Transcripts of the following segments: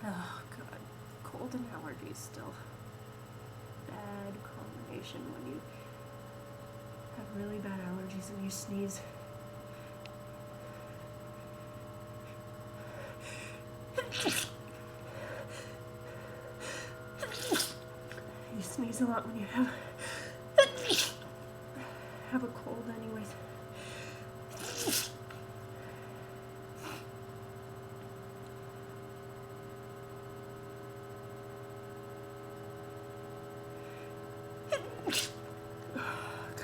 Oh god, cold and allergies still. Bad combination when you have really bad allergies and you sneeze. You sneeze a lot when you have a cold anyways.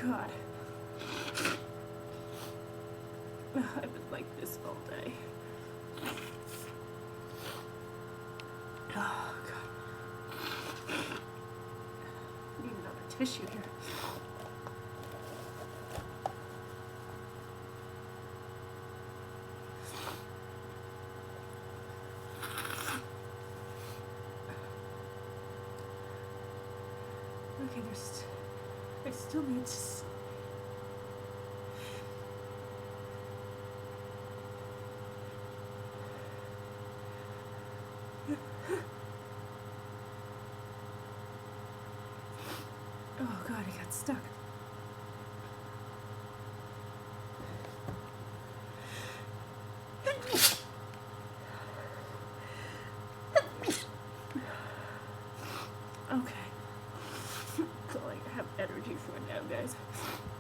God. I've been like this all day. Oh, God. Need another tissue here. Okay, I still need to... Oh god, I got stuck. Okay. So I have energy for it now, guys.